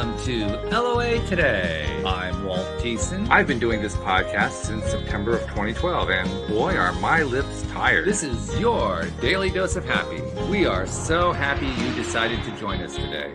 Welcome to LOA Today. I'm Walt Jason. I've been doing this podcast since September of 2012, and boy, are my lips tired. This is your daily dose of happy. We are so happy you decided to join us today.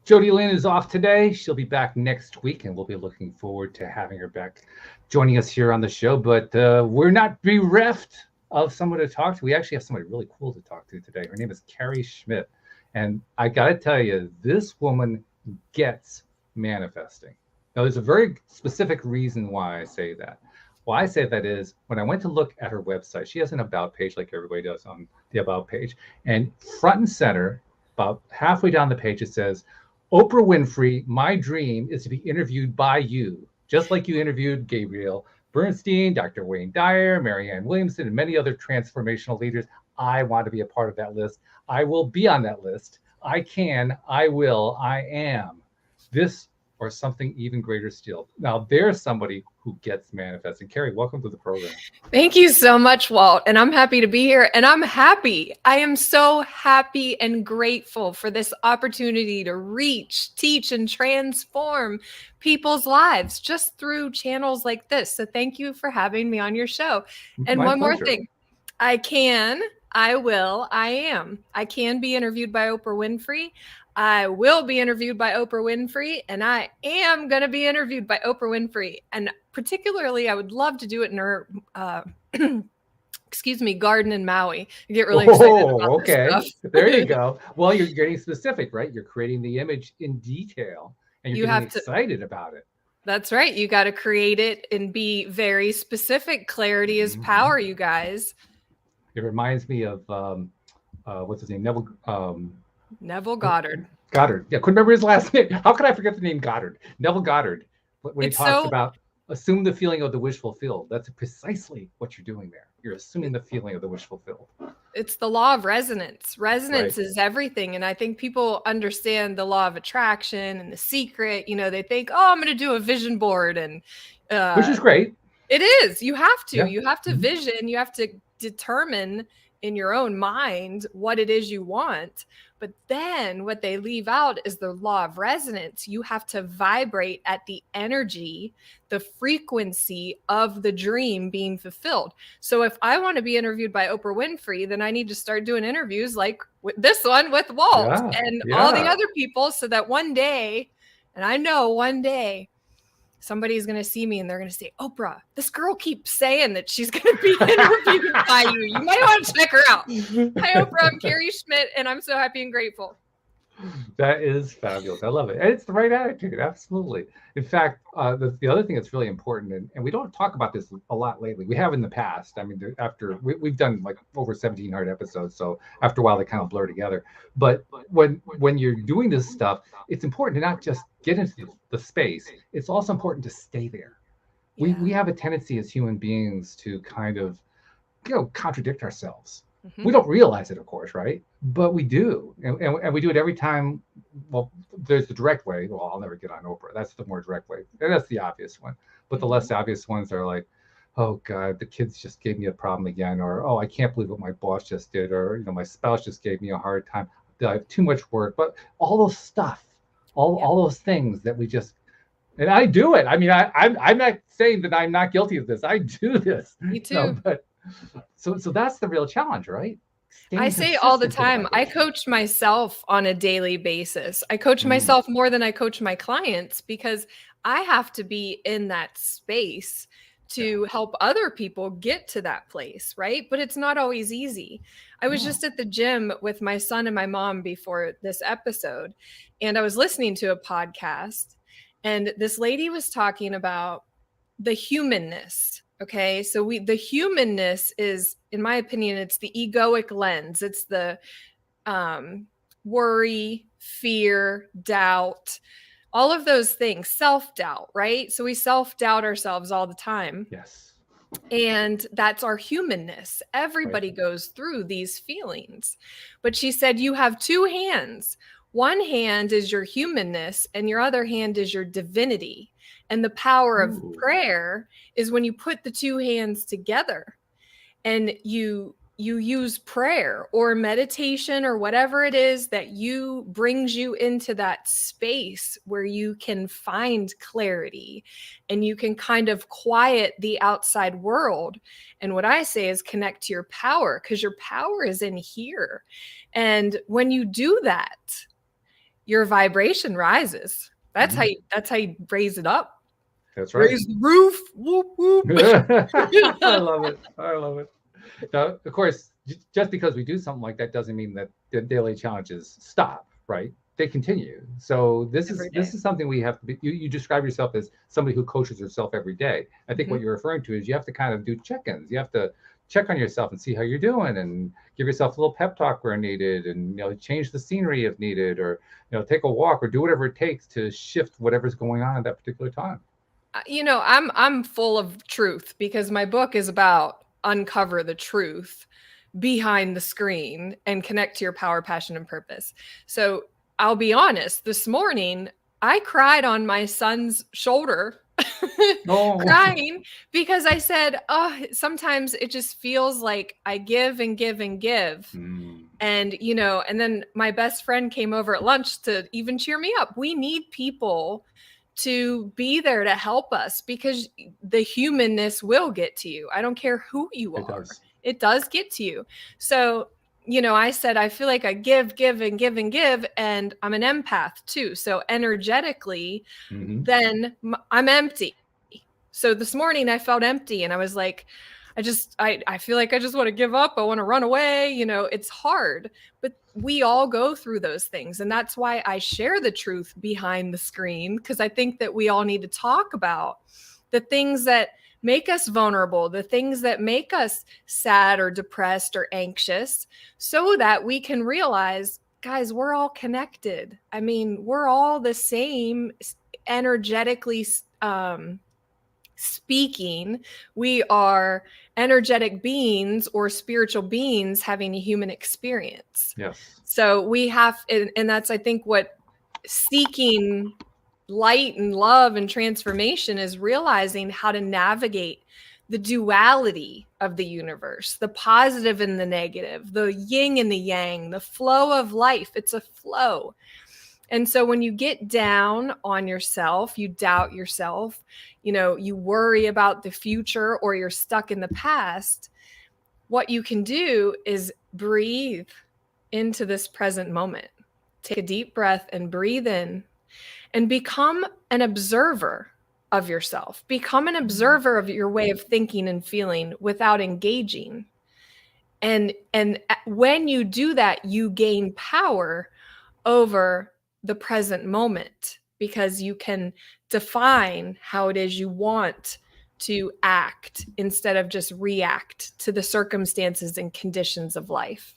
Jody Lynn is off today. She'll be back next week, and we'll be looking forward to having her back joining us here on the show. But we're not bereft of someone to talk to. We actually have somebody really cool to talk to today. Her name is Carrie Schmidt. And I got to tell you, this woman gets manifesting. Now, there's a very specific reason why I say that. Why I say that is when I went to look at her website, she has an about page like everybody does on the about page. And front and center, about halfway down the page, it says, Oprah Winfrey, my dream is to be interviewed by you, just like you interviewed Gabrielle Bernstein, Dr. Wayne Dyer, Marianne Williamson, and many other transformational leaders. I want to be a part of that list. I will be on that list. I can, I will, I am. This or something even greater still. Now, there's somebody who gets manifesting. Carrie, welcome to the program. Thank you so much, Walt. And I'm happy to be here. And I'm happy. I am so happy and grateful for this opportunity to reach, teach, and transform people's lives just through channels like this. So thank you for having me on your show. And My one pleasure. more thing. I can, I will, I am. I can be interviewed by Oprah Winfrey. I will be interviewed by Oprah Winfrey, and I am going to be interviewed by Oprah Winfrey. And particularly, I would love to do it in her, garden in Maui. I get really excited about this stuff. There you go. Well, you're getting specific, right? You're creating the image in detail, and you're getting excited about it. That's right. You got to create it and be very specific. Clarity is power, you guys. It reminds me of, what's his name? Neville Goddard. Goddard. Yeah, couldn't remember his last name. How could I forget the name Goddard? Neville Goddard. When he talks about assume the feeling of the wish fulfilled. That's precisely what you're doing there. You're assuming the feeling of the wish fulfilled. It's the law of resonance. Resonance is everything. And I think people understand the law of attraction and The Secret. You know, they think, oh, I'm going to do a vision board. And which is great. It is. You have to. Yeah. You have to vision. You have to determine in your own mind what it is you want. But then what they leave out is the law of resonance. You have to vibrate at the energy, the frequency of the dream being fulfilled. So if I want to be interviewed by Oprah Winfrey, then I need to start doing interviews like this one with Walt and all the other people, so that one day, and I know one day, somebody's going to see me and they're going to say, Oprah, this girl keeps saying that she's going to be interviewed by you. You might want to check her out. Hi, Oprah. I'm Carrie Schmidt, and I'm so happy and grateful. That is fabulous. I love it. And it's the right attitude. Absolutely. In fact, the other thing that's really important, and we don't talk about this a lot lately. We have in the past. I mean, after we've done like over 1,700 episodes. So after a while, they kind of blur together. But when you're doing this stuff, it's important to not just get into the space. It's also important to stay there. Yeah. We have a tendency as human beings to kind of, contradict ourselves. Mm-hmm. We don't realize it, of course, right? But we do. And we do it every time. Well, there's the direct way. Well, I'll never get on Oprah. That's the more direct way. And that's the obvious one. But the less obvious ones are like, oh, God, the kids just gave me a problem again. Or, oh, I can't believe what my boss just did. Or, my spouse just gave me a hard time. I have too much work. But all those stuff, all those things that we just, and I do it. I mean, I'm not saying that I'm not guilty of this. I do this. Me too. But so that's the real challenge, right? I say all the time, I coach myself on a daily basis. I coach myself more than I coach my clients, because I have to be in that space to help other people get to that place, right? But it's not always easy. I was just at the gym with my son and my mom before this episode, and I was listening to a podcast, and this lady was talking about the humanness. Okay, so the humanness is, in my opinion, it's the egoic lens. It's the worry, fear, doubt, all of those things, self-doubt, right? So we self-doubt ourselves all the time. Yes. And that's our humanness. Everybody goes through these feelings. But she said, you have two hands. One hand is your humanness, and your other hand is your divinity. And the power of prayer is when you put the two hands together and you you use prayer or meditation or whatever it is that you brings you into that space where you can find clarity and you can kind of quiet the outside world. And what I say is connect to your power, because your power is in here. And when you do that, your vibration rises. That's how you raise it up. That's right. Raise the roof. Whoop, whoop. I love it. I love it. Now, of course, just because we do something like that doesn't mean that the daily challenges stop, right? They continue. So this is something we have to be. You describe yourself as somebody who coaches herself every day. I think what you're referring to is you have to kind of do check-ins. You have to check on yourself and see how you're doing, and give yourself a little pep talk where needed, and change the scenery if needed, or take a walk, or do whatever it takes to shift whatever's going on at that particular time. I'm full of truth, because my book is about uncover the truth behind the screen and connect to your power, passion, and purpose. So I'll be honest, this morning I cried on my son's shoulder, crying, because I said, sometimes it just feels like I give and give and give. And, and then my best friend came over at lunch to even cheer me up. We need people to be there to help us, because the humanness will get to you. I don't care who you are. It does get to you. So, I said, I feel like I give and give and give, and I'm an empath too. So energetically, then I'm empty. So this morning I felt empty, and I was like, I feel like I just want to give up. I want to run away. It's hard, but we all go through those things. And that's why I share the truth behind the screen, because I think that we all need to talk about the things that make us vulnerable, the things that make us sad or depressed or anxious, so that we can realize, guys, we're all connected. I mean, we're all the same energetically speaking. We are energetic beings or spiritual beings having a human experience. Yes. So we have, and that's, I think, what seeking light and love and transformation is, realizing how to navigate the duality of the universe, the positive and the negative, the yin and the yang, the flow of life. It's a flow. And so when you get down on yourself, you doubt yourself, you worry about the future, or you're stuck in the past, what you can do is breathe into this present moment. Take a deep breath and breathe in, and become an observer of yourself. Become an observer of your way of thinking and feeling without engaging. And when you do that, you gain power over the present moment, because you can define how it is you want to act instead of just react to the circumstances and conditions of life.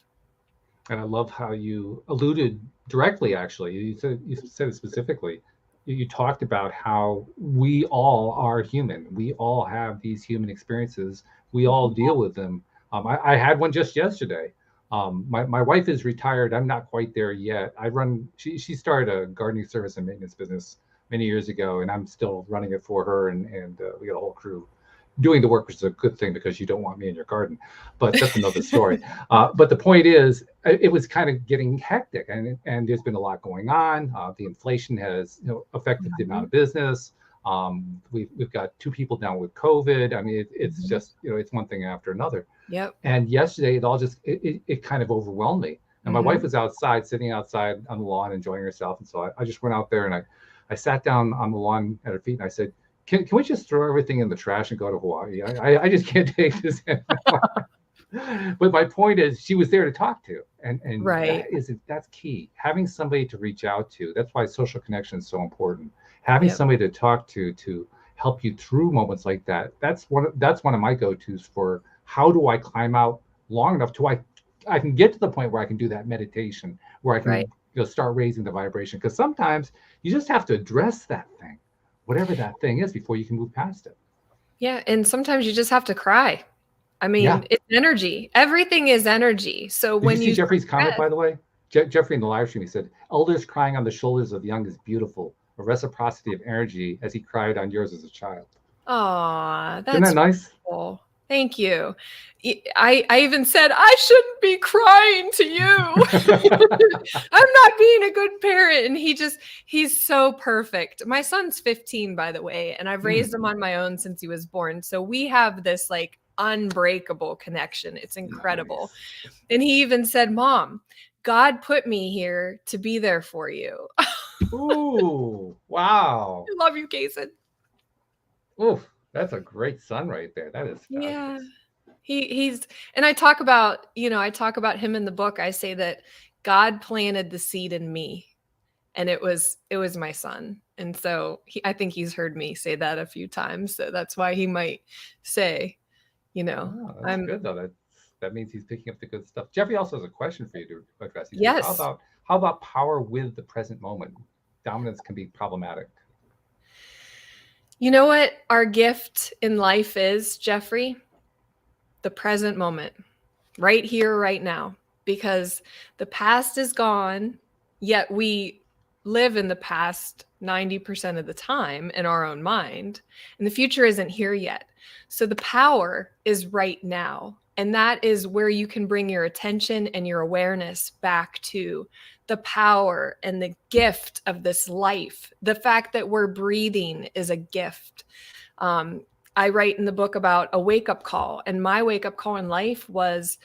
And I love how you alluded directly, actually. You said it specifically. You talked about how we all are human. We all have these human experiences. We all deal with them. I had one just yesterday. My wife is retired. I'm not quite there yet. She started a gardening service and maintenance business many years ago, and I'm still running it for her. And we got a whole crew doing the work, which is a good thing, because you don't want me in your garden. But that's another story. But the point is, it was kind of getting hectic, and there's been a lot going on. The inflation has affected the amount of business. We've got 2 people down with COVID. I mean, it's just, it's one thing after another. Yep. And yesterday, it all just, it kind of overwhelmed me. And my wife was outside, sitting outside on the lawn, enjoying herself. And so I just went out there, and I sat down on the lawn at her feet, and I said, can we just throw everything in the trash and go to Hawaii? I just can't take this anymore. But my point is, she was there to talk to. And right. That's key. Having somebody to reach out to. That's why social connection is so important. Having somebody to talk to help you through moments like that. That's one of my go-tos for how do I climb out long enough to I can get to the point where I can do that meditation, where I can start raising the vibration. Because sometimes you just have to address that thing, whatever that thing is, before you can move past it. Yeah, and sometimes you just have to cry. I mean, it's energy. Everything is energy. So Did when you see Jeffrey's comment, by the way? Jeffrey in the live stream, he said, "Elders crying on the shoulders of the young is beautiful. A reciprocity of energy as he cried on yours as a child." Aw, that's Isn't that nice? Cool. Thank you. I even said, I shouldn't be crying to you. I'm not being a good parent. And he's so perfect. My son's 15, by the way, and I've raised him on my own since he was born. So we have this like unbreakable connection. It's incredible. Nice. And he even said, Mom, God put me here to be there for you. Ooh, wow. I love you, Kason. Oof, that's a great son right there. That is fabulous. Yeah. He's, and I talk about him in the book. I say that God planted the seed in me, and it was my son. And so I think he's heard me say that a few times. So that's why he might say, that's good though. That means he's picking up the good stuff. Jeffrey also has a question for you to address. Yes. How about power with the present moment? Dominance can be problematic. You know what our gift in life is, Jeffrey? The present moment, right here, right now, because the past is gone, yet we live in the past 90% of the time in our own mind, and the future isn't here yet. So the power is right now. And that is where you can bring your attention and your awareness back to the power and the gift of this life. The fact that we're breathing is a gift. I write in the book about a wake-up call, and my wake-up call in life was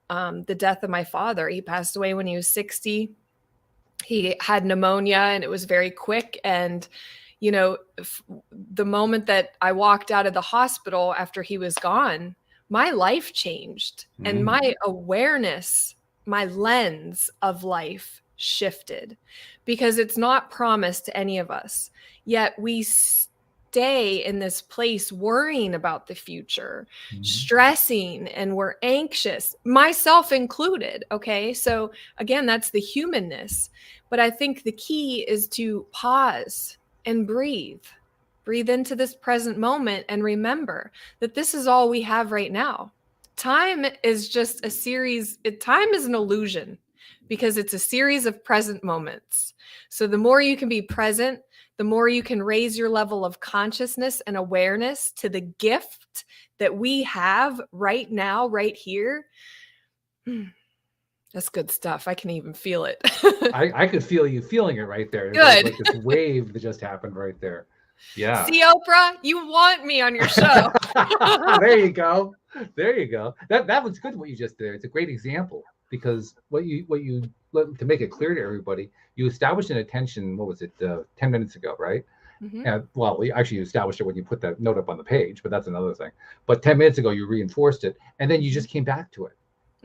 the death of my father. He passed away when he was 60. He had pneumonia, and it was very quick. And, the moment that I walked out of the hospital after he was gone, my life changed, and my awareness, my lens of life shifted, because it's not promised to any of us. Yet we stay in this place worrying about the future, stressing, and we're anxious, myself included. Okay. So again, that's the humanness. But I think the key is to pause and breathe into this present moment and remember that this is all we have right now. Time is just a series. Time is an illusion because it's a series of present moments. So the more you can be present, the more you can raise your level of consciousness and awareness to the gift that we have right now, right here. That's good stuff. I can even feel it. I could feel you feeling it right there. Good. Like this wave that just happened right there. Yeah. See, Oprah, you want me on your show. There you go. There you go. That was good what you just did. It's a great example, because what you to make it clear to everybody, you established an attention, what was it, 10 minutes ago, right? And well, actually you established it when you put that note up on the page, but that's another thing. But 10 minutes ago you reinforced it, and then you just came back to it.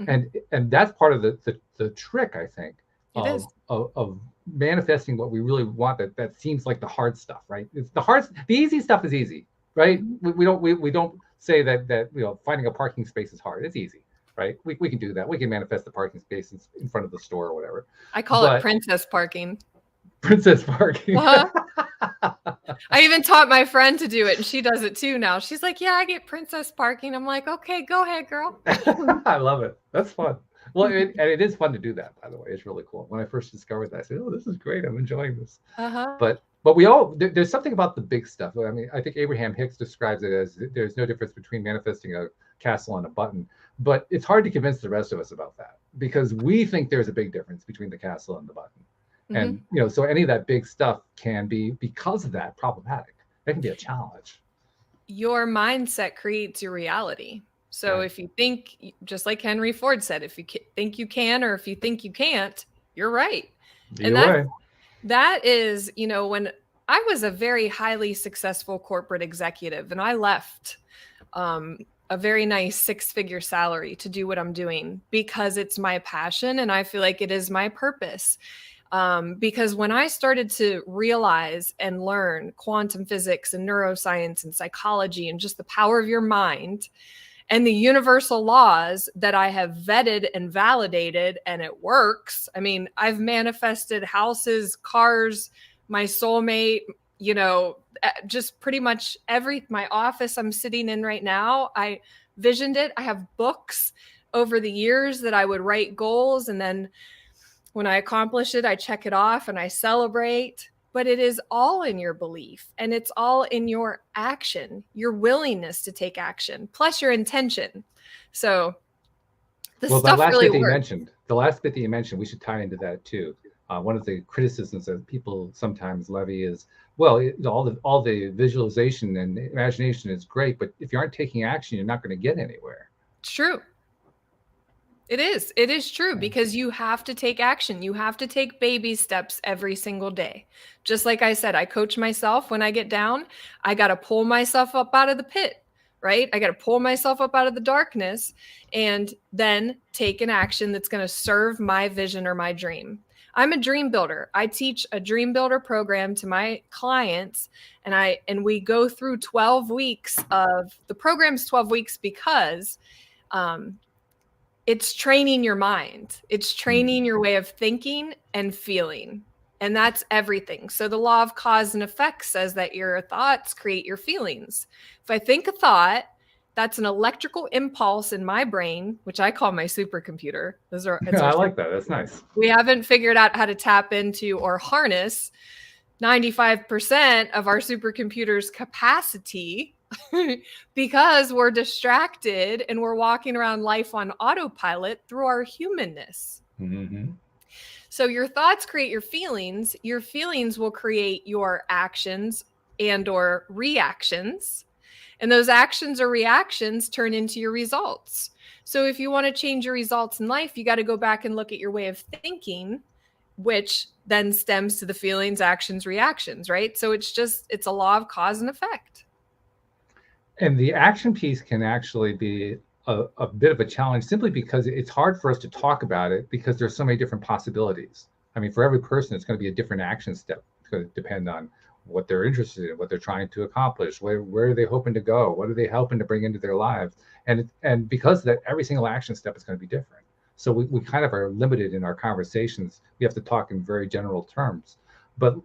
And that's part of the trick, I think, of manifesting what we really want. That seems like the hard stuff, right? It's the easy stuff is easy, right? We don't say that finding a parking space is hard. It's easy, right? We can do that. We can manifest the parking space in front of the store or whatever. I call it princess parking. Princess parking. I even taught my friend to do it, and she does it too now. She's like, yeah, I get princess parking. I'm like, okay, go ahead, girl. I love it. That's fun. Well, and it is fun to do that, by the way. It's really cool. When I first discovered that, I said, oh, this is great. I'm enjoying this. But we all, there's something about the big stuff. I mean, I think Abraham Hicks describes it as there's no difference between manifesting a castle and a button. But it's hard to convince the rest of us about that, because we think there's a big difference between the castle and the button. And, so any of that big stuff can be, because of that, problematic. That can be a challenge. Your mindset creates your reality. So if you think, just like Henry Ford said, if you think you can, or if you think you can't, you're right. That is, when I was a very highly successful corporate executive, and I left a very nice 6-figure salary to do what I'm doing, because it's my passion and I feel like it is my purpose. Because when I started to realize and learn quantum physics and neuroscience and psychology and just the power of your mind and the universal laws that I have vetted and validated, and it works. I mean, I've manifested houses, cars, my soulmate, just pretty much my office I'm sitting in right now. I visioned it. I have books over the years that I would write goals, and then when I accomplish it, I check it off and I celebrate. but it is all in your belief, and it's all in your action, your willingness to take action, plus your intention. So the stuff really works. The last bit that you mentioned, we should tie into that too. One of the criticisms that people sometimes levy is, well, all the visualization and imagination is great, but if you aren't taking action, you're not going to get anywhere. It's true. It is true, because you have to take action. You have to take baby steps every single day. Just like I said, I coach myself when I get down. I got to pull myself up out of the pit, right? I got to pull myself up out of the darkness and then take an action that's going to serve my vision or my dream. I'm a dream builder. I teach a dream builder program to my clients, and we go through 12 weeks of the program's 12 weeks because it's training your mind. It's training your way of thinking and feeling. And that's everything. So the law of cause and effect says that your thoughts create your feelings. If I think a thought, that's an electrical impulse in my brain, which I call my supercomputer. I like that. That's nice. We haven't figured out how to tap into or harness 95% of our supercomputer's capacity because we're distracted and we're walking around life on autopilot through our humanness. Mm-hmm. So your thoughts create your feelings. Your feelings will create your actions and or reactions. And those actions or reactions turn into your results. So if you want to change your results in life, you got to go back and look at your way of thinking, which then stems to the feelings, actions, reactions, right? So it's a law of cause and effect. And the action piece can actually be a bit of a challenge simply because it's hard for us to talk about it because there's so many different possibilities. I mean, for every person, it's going to be a different action step. It's going to depend on what they're interested in, what they're trying to accomplish, where are they hoping to go, what are they helping to bring into their lives, and because of that, every single action step is going to be different. So we kind of are limited in our conversations. We have to talk in very general terms, but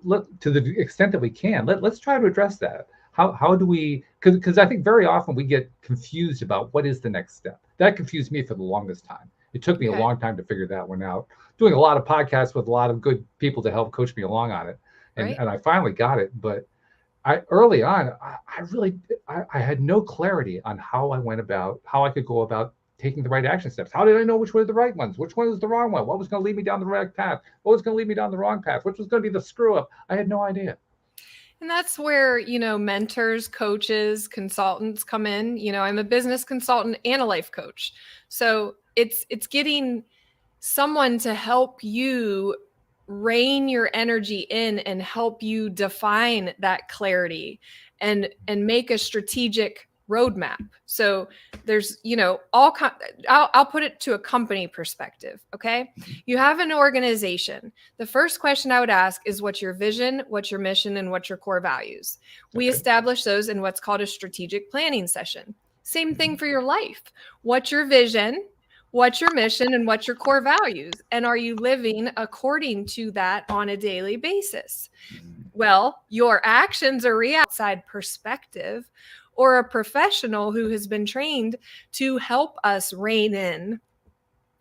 to the extent that we can, let's try to address that. How do we? Because I think very often we get confused about what is the next step. That confused me for the longest time. It took me a long time to figure that one out. Doing a lot of podcasts with a lot of good people to help coach me along on it. And I finally got it, but early on, I had no clarity on how I could go about taking the right action steps. How did I know which were the right ones? Which one was the wrong one? What was going to lead me down the right path? What was going to lead me down the wrong path? Which was going to be the screw up? I had no idea. And that's where, mentors, coaches, consultants come in. I'm a business consultant and a life coach. So it's getting someone to help you rein your energy in and help you define that clarity and make a strategic roadmap. So there's, I'll put it to a company perspective. Okay. You have an organization. The first question I would ask is what's your vision, what's your mission, and what's your core values? We establish those in what's called a strategic planning session. Same thing for your life. What's your vision? What's your mission and what's your core values? And are you living according to that on a daily basis? Well, your actions are outside perspective or a professional who has been trained to help us rein in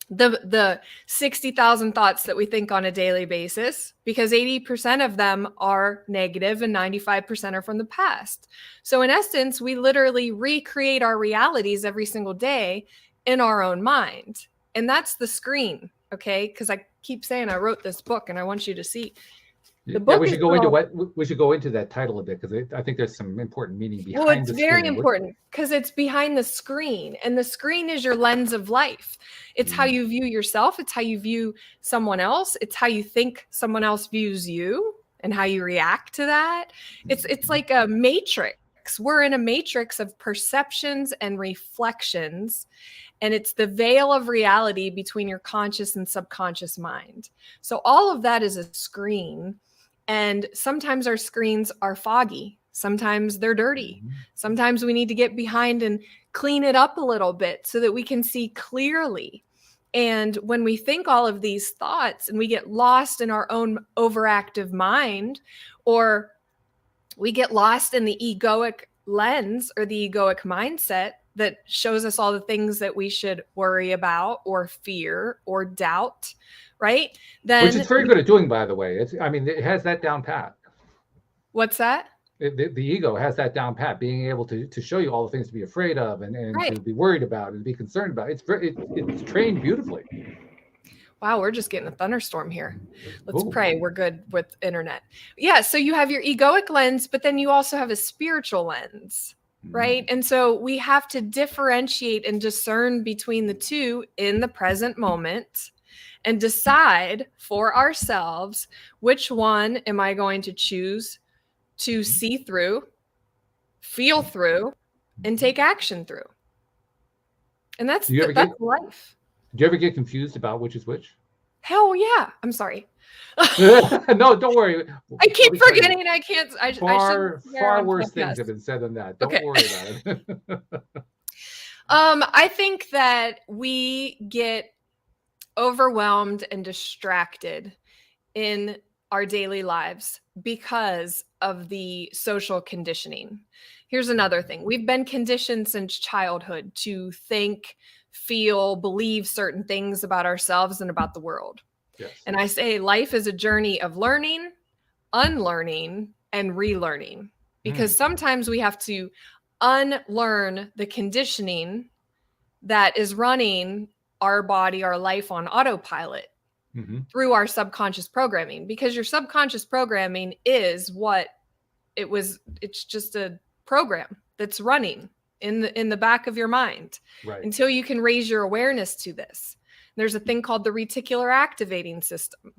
the 60,000 thoughts that we think on a daily basis, because 80% of them are negative and 95% are from the past. So in essence, we literally recreate our realities every single day in our own mind. And that's the screen. Okay. Because I keep saying I wrote this book and I want you to see the book. We should go into that title a bit because I think there's some important meaning behind. Well, it's very important because it's behind the screen, and the screen is your lens of life. It's how you view yourself. It's how you view someone else. It's how you think someone else views you and how you react to that. It's like a matrix. We're in a matrix of perceptions and reflections. And it's the veil of reality between your conscious and subconscious mind. So all of that is a screen. And sometimes our screens are foggy. Sometimes they're dirty. Sometimes we need to get behind and clean it up a little bit so that we can see clearly. And when we think all of these thoughts and we get lost in our own overactive mind, or we get lost in the egoic lens or the egoic mindset that shows us all the things that we should worry about or fear or doubt, right? Then, which it's very good at doing, by the way. It has that down pat. What's that? The ego has that down pat, being able to show you all the things to be afraid of and Right. to be worried about and to be concerned about. It's trained beautifully. Wow, we're just getting a thunderstorm here. Let's Ooh. pray we're good with internet. Yeah, so you have your egoic lens, but then you also have a spiritual lens, right? And so we have to differentiate and discern between the two in the present moment and decide for ourselves which one am I going to choose to see through, feel through, and take action through. And that's life. Do you ever get confused about which is which? Hell yeah. I'm sorry. No, don't worry. I keep forgetting and I can't. Far worse things have been said than that. Don't worry about it. I think that we get overwhelmed and distracted in our daily lives because of the social conditioning. Here's another thing. We've been conditioned since childhood to think, feel, believe certain things about ourselves and about the world. Yes. And I say life is a journey of learning, unlearning, and relearning, because sometimes we have to unlearn the conditioning that is running our body, our life on autopilot through our subconscious programming, because your subconscious programming is what it was. It's just a program that's running in the back of your mind until you can raise your awareness to this. There's a thing called the reticular activating system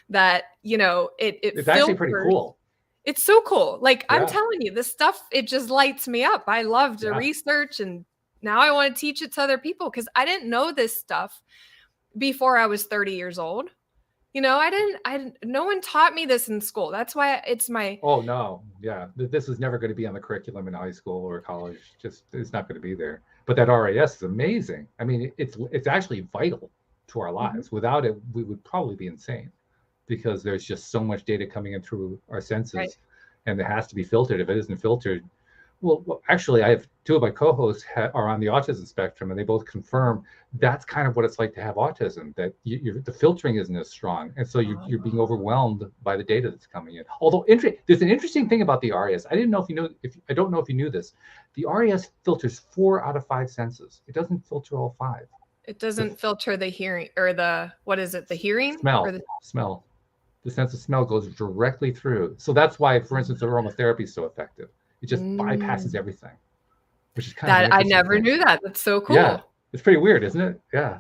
that, it's actually pretty cool. It's so cool. Like, I'm telling you, this stuff, it just lights me up. I love to research, and now I want to teach it to other people because I didn't know this stuff before I was 30 years old. No one taught me this in school. That's why it's my... Oh, no. Yeah. This is never going to be on the curriculum in high school or college. It's not going to be there. But that RAS is amazing. I mean, it's actually vital to our lives. Without it, we would probably be insane, because there's just so much data coming in through our senses, and it has to be filtered. If it isn't filtered, well, actually, I have two of my co-hosts are on the autism spectrum, and they both confirm that's kind of what it's like to have autism, that the filtering isn't as strong. And so you're being overwhelmed by the data that's coming in. Although there's an interesting thing about the RAS. I don't know if you knew this. The RAS filters 4 out of 5 senses. It doesn't filter all 5. It doesn't filter the hearing, or the hearing? Smell. Or Smell. The sense of smell goes directly through. So that's why, for instance, aromatherapy is so effective. It just bypasses everything, which is kind of I never knew that. That's so cool. Yeah, it's pretty weird, isn't it? Yeah,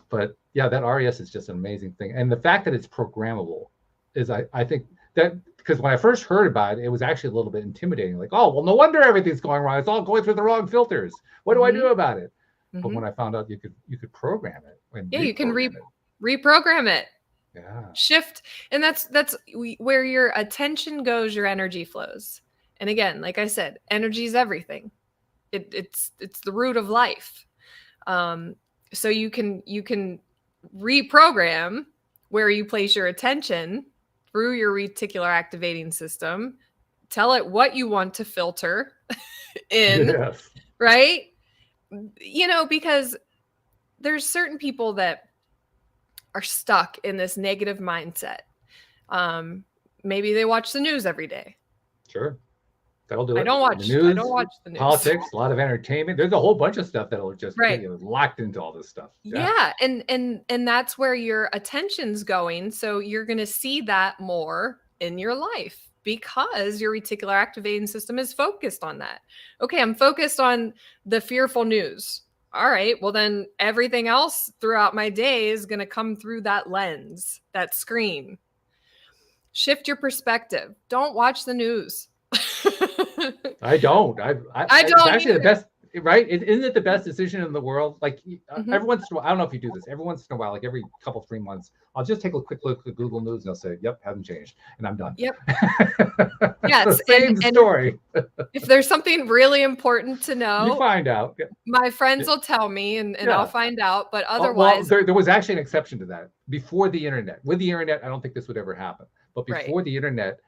but yeah, that RAS is just an amazing thing, and the fact that it's programmable is, I think that, because when I first heard about it, it was actually a little bit intimidating. Like, oh, well, no wonder everything's going wrong. It's all going through the wrong filters. What do I do about it? But when I found out you could program it. You can reprogram it. Yeah. Shift, and that's where your attention goes, your energy flows. And again, like I said, energy is everything. It's the root of life. So you can reprogram where you place your attention through your reticular activating system. Tell it what you want to filter in, right? Because there's certain people that are stuck in this negative mindset. Maybe they watch the news every day. Sure. That'll do it. I don't watch the news. Politics, a lot of entertainment. There's a whole bunch of stuff that'll just get you locked into all this stuff. Yeah. And that's where your attention's going. So you're going to see that more in your life, because your reticular activating system is focused on that. Okay, I'm focused on the fearful news. All right, well then everything else throughout my day is going to come through that lens, that screen. Shift your perspective. Don't watch the news. I don't. I don't. It's actually the best, right? Isn't it the best decision in the world? Like every once in a while, I don't know if you do this. Every once in a while, like every 3 months, I'll just take a quick look at Google News and I'll say, "Yep, hasn't changed," and I'm done. Yep. Yes. Same story. If there's something really important to know, you find out. My friends will tell me, and I'll find out. But otherwise, there was actually an exception to that before the internet. With the internet, I don't think this would ever happen. But before the internet,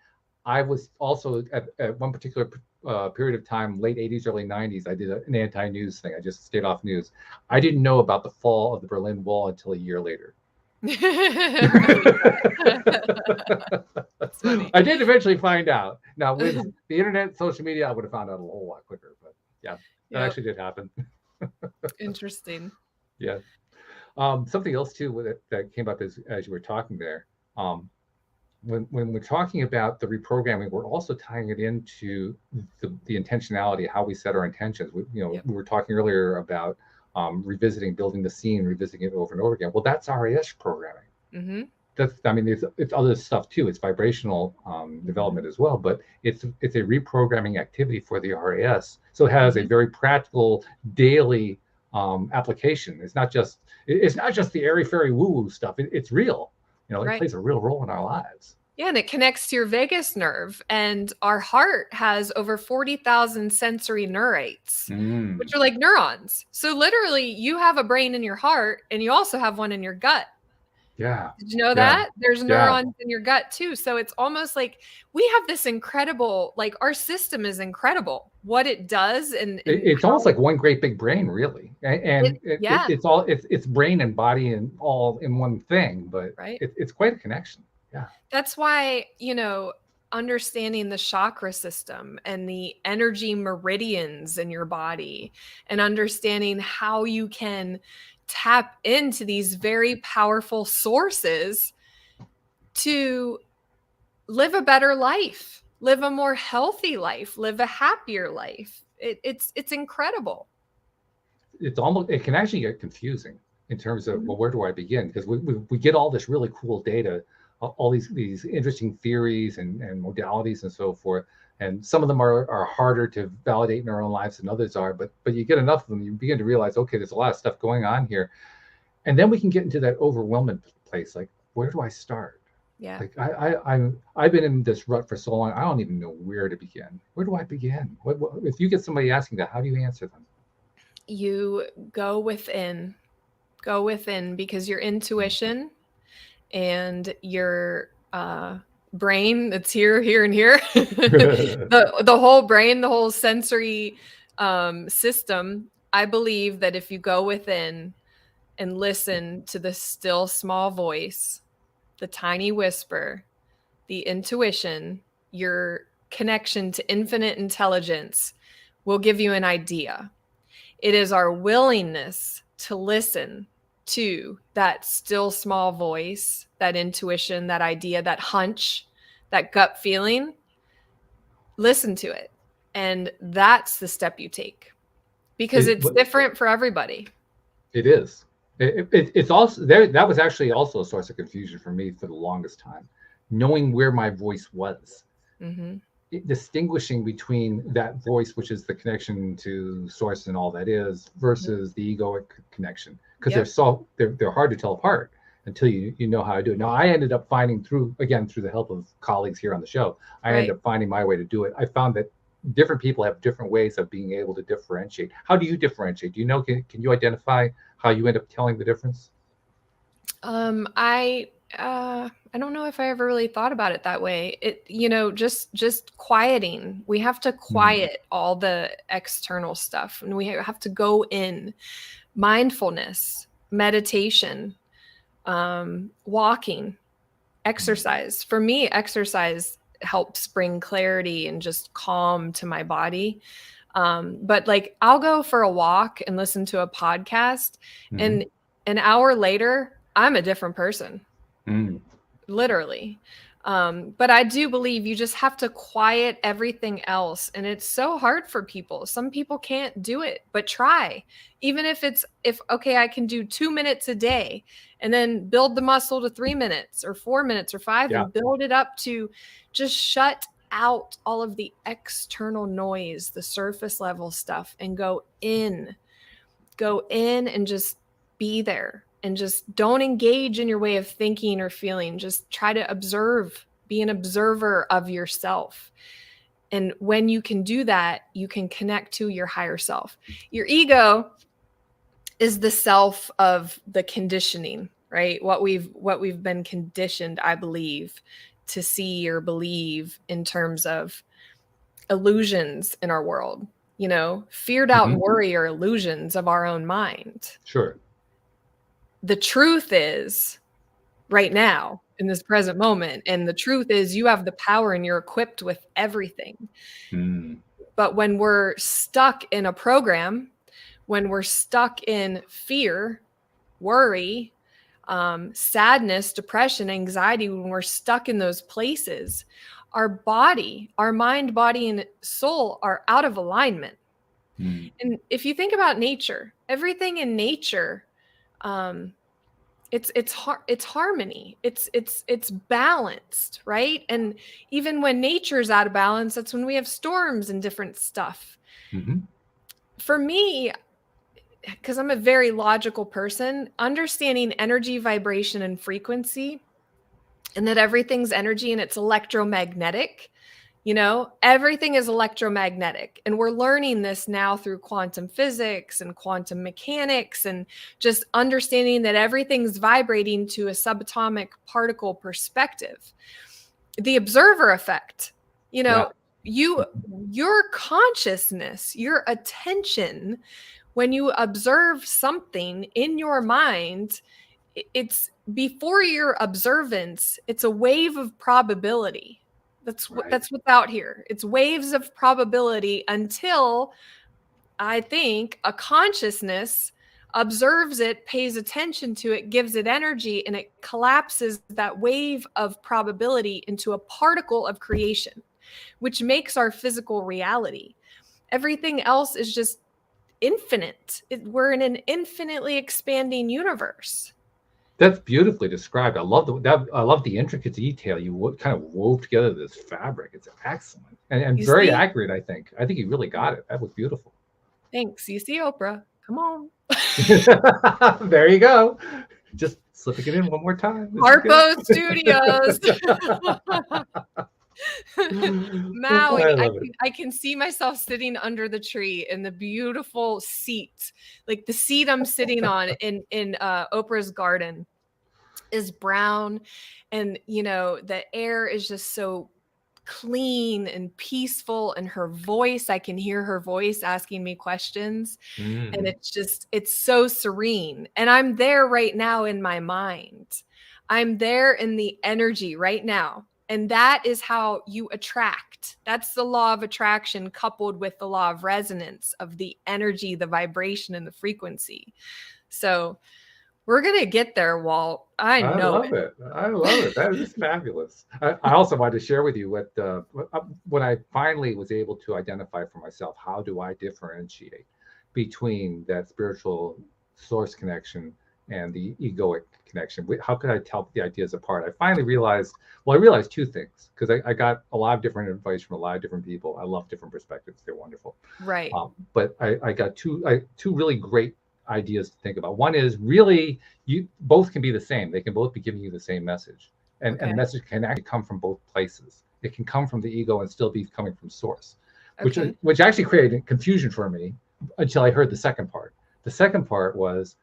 I was also at one particular period of time, late 80s, early 90s, I did an anti-news thing. I just stayed off news. I didn't know about the fall of the Berlin Wall until a year later. That's funny. I did eventually find out. Now, with the internet, social media, I would have found out a whole lot quicker. But yeah, that actually did happen. Interesting. Yeah. Something else too that came up as you were talking there. When we're talking about the reprogramming, we're also tying it into the intentionality, how we set our intentions. We were talking earlier about revisiting, building the scene, revisiting it over and over again. Well, that's RAS programming. Mm-hmm. It's other stuff too. It's vibrational development as well, but it's a reprogramming activity for the RAS. So it has a very practical daily application. It's not just the airy fairy woo woo stuff. It's real. It plays a real role in our lives. Yeah, and it connects to your vagus nerve, and our heart has over 40,000 sensory neurites, which are like neurons. So literally, you have a brain in your heart, and you also have one in your gut. Yeah. Did you know that? There's neurons in your gut too. So it's almost like we have this incredible, like our system is incredible. What it does, and it's almost like one great big brain, really. And it's brain and body and all in one thing, but it's quite a connection. Yeah. That's why, understanding the chakra system and the energy meridians in your body and understanding how you can tap into these very powerful sources to live a better life, live a more healthy life, live a happier life. It's incredible. It can actually get confusing in terms of, well, where do I begin? Because we get all this really cool data, all these interesting theories and modalities and so forth. And some of them are harder to validate in our own lives than others are, but you get enough of them, you begin to realize, okay, there's a lot of stuff going on here. And then we can get into that overwhelming place, like, where do I start? Yeah. Like I've been in this rut for so long, I don't even know where to begin. Where do I begin? What if you get somebody asking that, how do you answer them? You go within, because your intuition and your brain, it's here and here, the whole brain, the whole sensory system. I believe that if you go within and listen to the still small voice, the tiny whisper, the intuition, your connection to infinite intelligence will give you an idea. It is our willingness to listen to that still small voice, that intuition, that idea, that hunch, that gut feeling. Listen to it. And that's the step you take, because it's different for everybody. It is. It's also there. That was actually also a source of confusion for me for the longest time, knowing where my voice was. Distinguishing between that voice, which is the connection to source and all that is, versus the egoic connection, because they're hard to tell apart until you know how to do it. Now, I ended up finding through the help of colleagues here on the show, I ended up finding my way to do it. I found that different people have different ways of being able to differentiate. How do you differentiate? Do you know? Can you identify how you end up telling the difference? I don't know if I ever really thought about it that way. Just quieting. We have to quiet all the external stuff, and we have to go in. Mindfulness, meditation, walking, exercise. For me, exercise helps bring clarity and just calm to my body. But like, I'll go for a walk and listen to a podcast, and an hour later, I'm a different person. Literally. But I do believe you just have to quiet everything else. And it's so hard for people. Some people can't do it, but try. Even if I can do 2 minutes a day and then build the muscle to 3 minutes or 4 minutes or 5 and build it up to just shut out all of the external noise, the surface level stuff, and go in and just be there. And just don't engage in your way of thinking or feeling. Just try to observe, be an observer of yourself. And when you can do that, you can connect to your higher self. Your ego is the self of the conditioning, right? What we've been conditioned, I believe, to see or believe in terms of illusions in our world. Fear, doubt, and worry are illusions of our own mind. Sure. The truth is right now in this present moment. And the truth is you have the power and you're equipped with everything. Mm. But when we're stuck in a program, when we're stuck in fear, worry, sadness, depression, anxiety, when we're stuck in those places, our body, our mind, body, and soul are out of alignment. Mm. And if you think about nature, everything in nature, it's harmony. It's balanced, right? And even when nature's out of balance, that's when we have storms and different stuff. Mm-hmm. For me, because I'm a very logical person, understanding energy, vibration, and frequency, and that everything's energy and it's electromagnetic. Everything is electromagnetic. And we're learning this now through quantum physics and quantum mechanics, and just understanding that everything's vibrating to a subatomic particle perspective. The observer effect, Yeah. your consciousness, your attention, when you observe something in your mind, it's before your observance, it's a wave of probability. That's what's out here. It's waves of probability until I think a consciousness observes it, pays attention to it, gives it energy, and it collapses that wave of probability into a particle of creation, which makes our physical reality. Everything else is just infinite. We're in an infinitely expanding universe. That's beautifully described. I love I love the intricate detail you kind of wove together this fabric. It's excellent and very accurate. I think you really got it. That was beautiful. Thanks. You see, Oprah. Come on. There you go. Just slipping it in one more time. Harpo Studios. Maui. I can see myself sitting under the tree in the beautiful seat, like the seat I'm sitting on in Oprah's garden is brown, and the air is just so clean and peaceful, and her voice, I can hear her voice asking me questions, and it's so serene. And I'm there right now in my mind. I'm there in the energy right now. And that is how you attract. That's the law of attraction coupled with the law of resonance of the energy, the vibration, and the frequency. So we're going to get there, Walt. I love it. I love it. That is fabulous. I also wanted to share with you when I finally was able to identify for myself, how do I differentiate between that spiritual source connection and the egoic connection? How could I tell the ideas apart? I finally realized, I realized two things, because I got a lot of different advice from a lot of different people. I love different perspectives. They're wonderful. Right. But I got two really great ideas to think about. One is, really, you both can be the same. They can both be giving you the same message. And the message can actually come from both places. It can come from the ego and still be coming from source, which actually created confusion for me until I heard the second part. The second part was,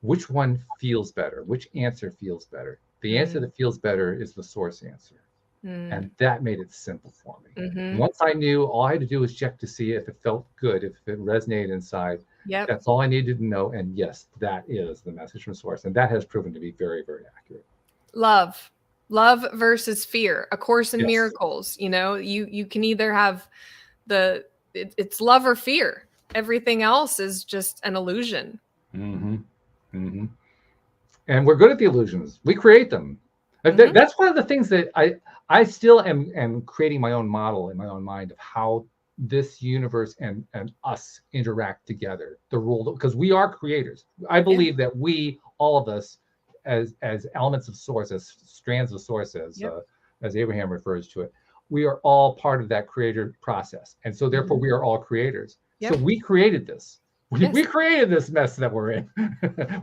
which one feels better? Which answer feels better? The answer that feels better is the source answer. And that made it simple for me. Once I knew, all I had to do was check to see if it felt good, if it resonated inside. Yep. That's all I needed to know. And yes, that is the message from source. And that has proven to be very, very accurate. Love versus fear. A Course in Miracles. You can either have it's love or fear. Everything else is just an illusion. And we're good at the illusions. We create them. That's one of the things that I still am creating my own model in my own mind of how this universe and us interact together. The rule, because we are creators. I believe that we, all of us, as elements of source, as strands of source, as Abraham refers to it, we are all part of that creator process. And so therefore we are all creators. So we created this. We created this mess that we're in.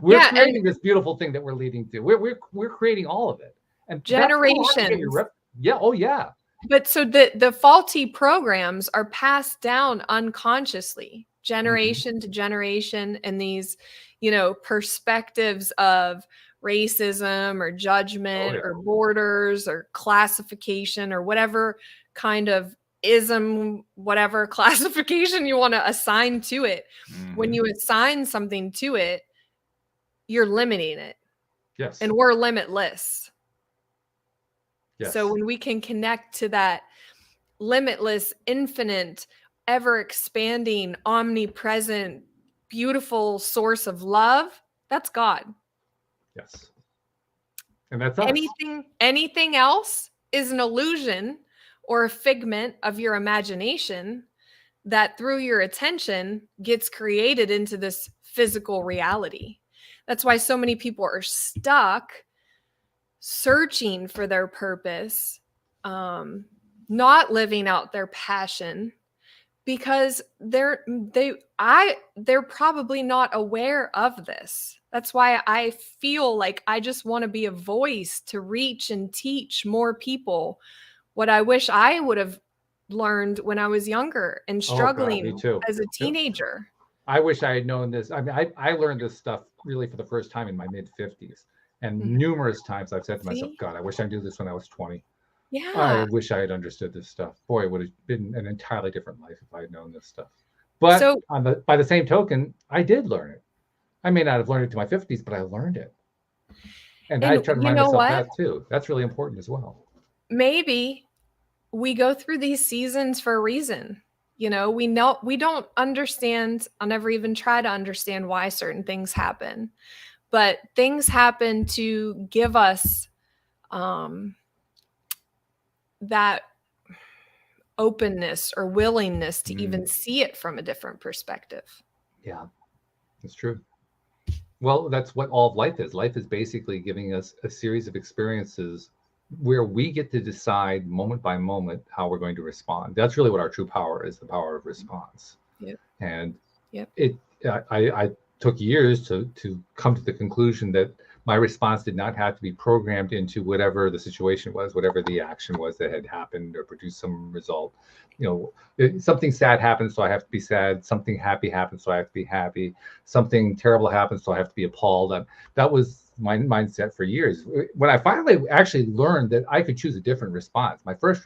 We're creating this beautiful thing that we're leading to. We're creating all of it. And generations. But so the faulty programs are passed down unconsciously, generation to generation, and these, perspectives of racism or judgment or borders or classification or whatever kind of ism, whatever classification you want to assign to it. When you assign something to it, you're limiting it. Yes. And we're limitless. Yes. So when we can connect to that limitless, infinite, ever expanding, omnipresent, beautiful source of love, that's God. Yes. And that's us. Anything else is an illusion or a figment of your imagination that through your attention gets created into this physical reality. That's why so many people are stuck searching for their purpose, not living out their passion, because they're probably not aware of this. That's why I feel like I just want to be a voice to reach and teach more people what I wish I would have learned when I was younger and struggling me too. as a teenager. I wish I had known this. I mean, I learned this stuff really for the first time in my mid-50s. And numerous times I've said to myself, God, I wish I knew this when I was 20. Yeah. I wish I had understood this stuff. Boy, it would have been an entirely different life if I had known this stuff. But So- by the same token, I did learn it. I may not have learned it to my 50s, but I learned it. And I try to remind myself that too. That's really important as well. Maybe we go through these seasons for a reason. We don't understand. I'll never even try to understand why certain things happen, but things happen to give us that openness or willingness to even see it from a different perspective. Yeah, that's true. Well, that's what all of life is. Life is basically giving us a series of experiences where we get to decide moment by moment how we're going to respond. That's really what our true power is, the power of response. Yep. And I took years to come to the conclusion that my response did not have to be programmed into whatever the situation was, whatever the action was that had happened or produced some result. Something sad happens, so I have to be sad. Something happy happens, so I have to be happy. Something terrible happens, so I have to be appalled. That was my mindset for years. When I finally actually learned that I could choose a different response, my first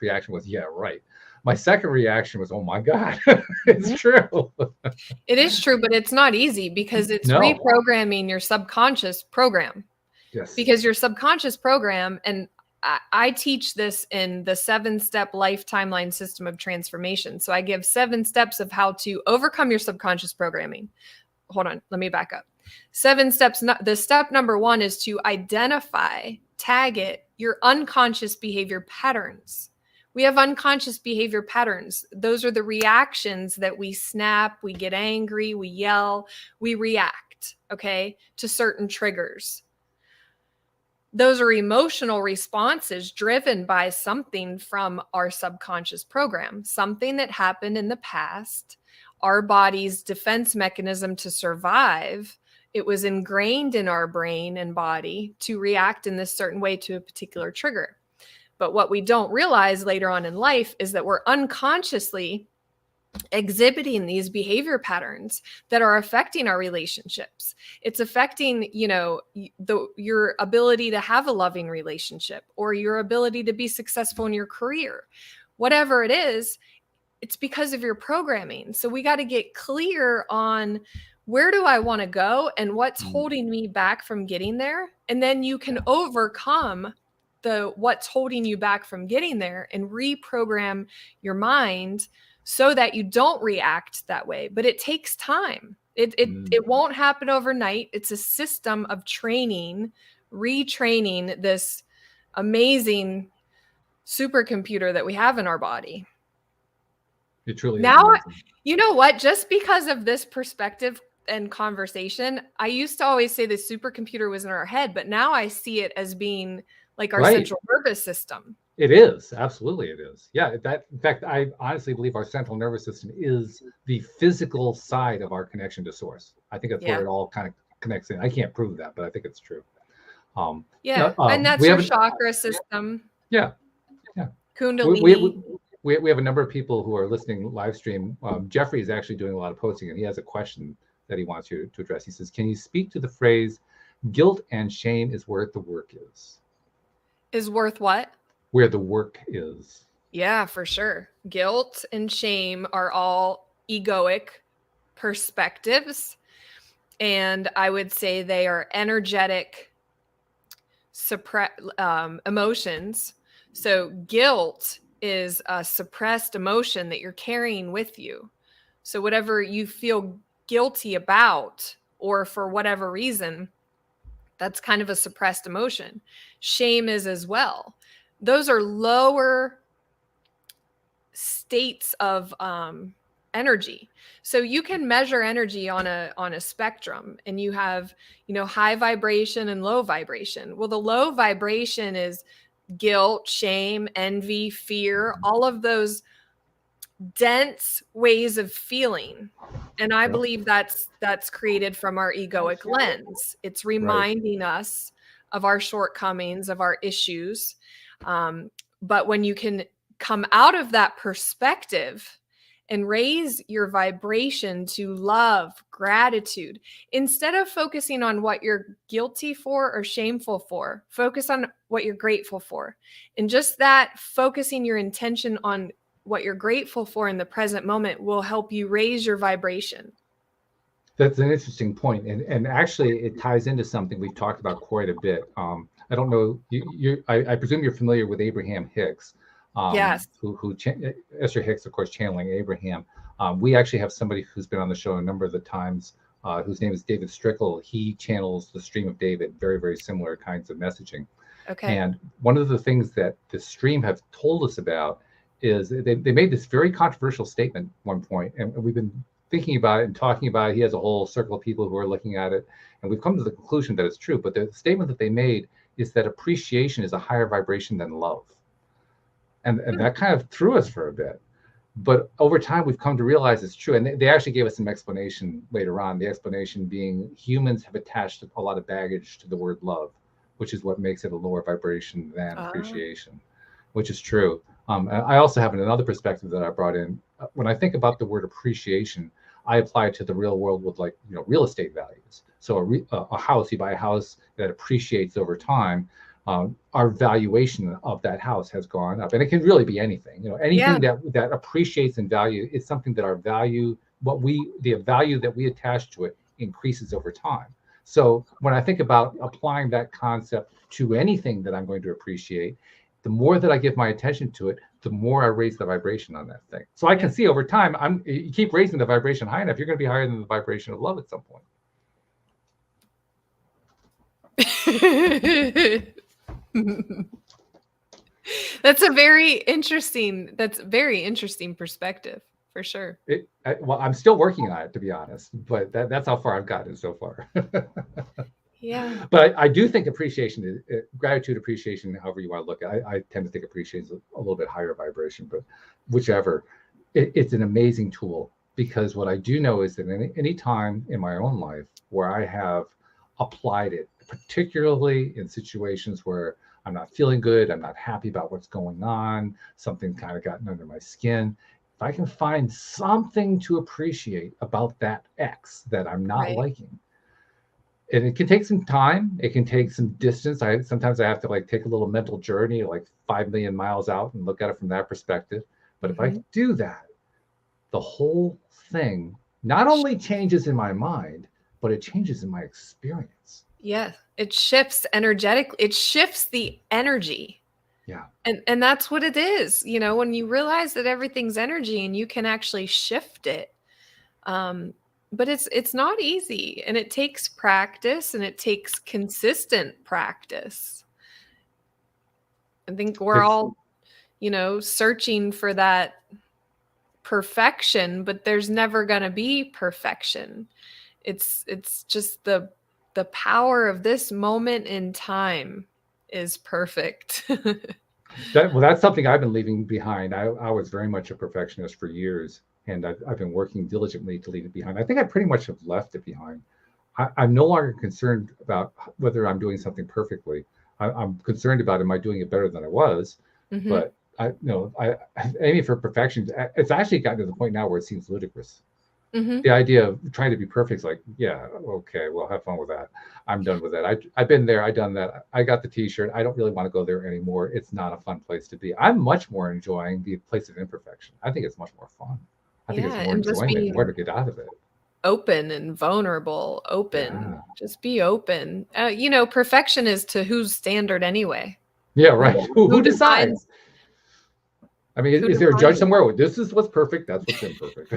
reaction was, yeah, right. My second reaction was, oh my God, it's true. It is true, but it's not easy because it's reprogramming your subconscious program. Yes. Because your subconscious program, and I teach this in the 7-step life timeline system of transformation. So I give 7 steps of how to overcome your subconscious programming. Hold on, let me back up. 7 steps. The step number 1 is to identify, tag it, your unconscious behavior patterns. We have unconscious behavior patterns. Those are the reactions that we snap, we get angry, we yell, we react, to certain triggers. Those are emotional responses driven by something from our subconscious program, something that happened in the past, our body's defense mechanism to survive. It was ingrained in our brain and body to react in this certain way to a particular trigger. But what we don't realize later on in life is that we're unconsciously exhibiting these behavior patterns that are affecting our relationships. It's affecting, your ability to have a loving relationship or your ability to be successful in your career. Whatever it is, it's because of your programming. So we got to get clear on where do I want to go and what's holding me back from getting there. And then you can overcome what's holding you back from getting there and reprogram your mind so that you don't react that way. But it takes time. It won't happen overnight. It's a system of training, retraining this amazing supercomputer that we have in our body. It truly is now, amazing. You know what? Just because of this perspective and conversation, I used to always say the supercomputer was in our head, but now I see it as being like our central nervous system. It is. Absolutely it is. Yeah. In fact, I honestly believe our central nervous system is the physical side of our connection to source. I think that's where it all kind of connects in. I can't prove that, but I think it's true. And that's your chakra system. Yeah. Kundalini. We have a number of people who are listening live stream. Jeffrey is actually doing a lot of posting, and he has a question that he wants you to address. He says, can you speak to the phrase, guilt and shame is where the work is? Is worth what? Where the work is. Yeah, for sure. Guilt and shame are all egoic perspectives. And I would say they are energetic emotions. So guilt is a suppressed emotion that you're carrying with you. So whatever you feel guilty about, or for whatever reason, that's kind of a suppressed emotion. Shame is as well. Those are lower states of energy. So you can measure energy on a spectrum, and you have, high vibration and low vibration. Well, the low vibration is guilt, shame, envy, fear, all of those dense ways of feeling. And I believe that's created from our egoic lens. It's reminding us of our shortcomings, of our issues. But when you can come out of that perspective and raise your vibration to love, gratitude, instead of focusing on what you're guilty for or shameful for, focus on what you're grateful for. And just that, focusing your intention on what you're grateful for in the present moment will help you raise your vibration. That's an interesting point. And actually it ties into something we've talked about quite a bit. I don't know, I presume you're familiar with Abraham Hicks. Yes. Esther Hicks, of course, channeling Abraham. We actually have somebody who's been on the show a number of the times, whose name is David Strickle. He channels the stream of David, very, very similar kinds of messaging. Okay. And one of the things that the stream have told us about is they made this very controversial statement at one point, and we've been thinking about it and talking about it. He has a whole circle of people who are looking at it, and we've come to the conclusion that it's true. But the statement that they made is that appreciation is a higher vibration than love. And that kind of threw us for a bit. But over time, we've come to realize it's true. And they actually gave us some explanation later on, the explanation being humans have attached a lot of baggage to the word love, which is what makes it a lower vibration than appreciation, which is true. I also have another perspective that I brought in. When I think about the word appreciation, I apply it to the real world with, like, real estate values. So a house, you buy a house that appreciates over time. Our valuation of that house has gone up, and it can really be anything. Anything that appreciates in value is something that our value, the value that we attach to it, increases over time. So when I think about applying that concept to anything that I'm going to appreciate, the more that I give my attention to it, the more I raise the vibration on that thing. So I can see over time, you keep raising the vibration high enough, you're going to be higher than the vibration of love at some point. That's very interesting perspective, for sure. Well, I'm still working on it, to be honest, but that's how far I've gotten so far. Yeah. But I do think appreciation, gratitude, appreciation, however you want to look at it, I tend to think appreciation is a little bit higher vibration, but whichever, it's an amazing tool, because what I do know is that any time in my own life where I have applied it, particularly in situations where I'm not feeling good, I'm not happy about what's going on, something kind of gotten under my skin, if I can find something to appreciate about that X that I'm not liking, and it can take some time, it can take some distance. Sometimes I have to take a little mental journey, 5 million miles out, and look at it from that perspective. But if I do that, the whole thing not only changes in my mind, but it changes in my experience. Yeah, it shifts energetically. It shifts the energy. Yeah. And that's what it is. When you realize that everything's energy and you can actually shift it. But it's not easy, and it takes practice, and it takes consistent practice. I think we're all, searching for that perfection, but there's never going to be perfection. It's just the power of this moment in time is perfect. That's something I've been leaving behind. I was very much a perfectionist for years, and I've been working diligently to leave it behind. I think I pretty much have left it behind. I'm no longer concerned about whether I'm doing something perfectly. I'm concerned about, am I doing it better than I was? But I'm aiming for perfection. It's actually gotten to the point now where it seems ludicrous. The idea of trying to be perfect is like, yeah, okay, well, have fun with that. I'm done with that. I've been there. I've done that. I got the t-shirt. I don't really want to go there anymore. It's not a fun place to be. I'm much more enjoying the place of imperfection. I think it's much more fun. I think it's more enjoyment, more to get out of it. open and vulnerable. Just be open. Perfection is to whose standard anyway? Yeah, right. Who decides? I mean, is there a judge somewhere? Well, this is what's perfect. That's what's imperfect.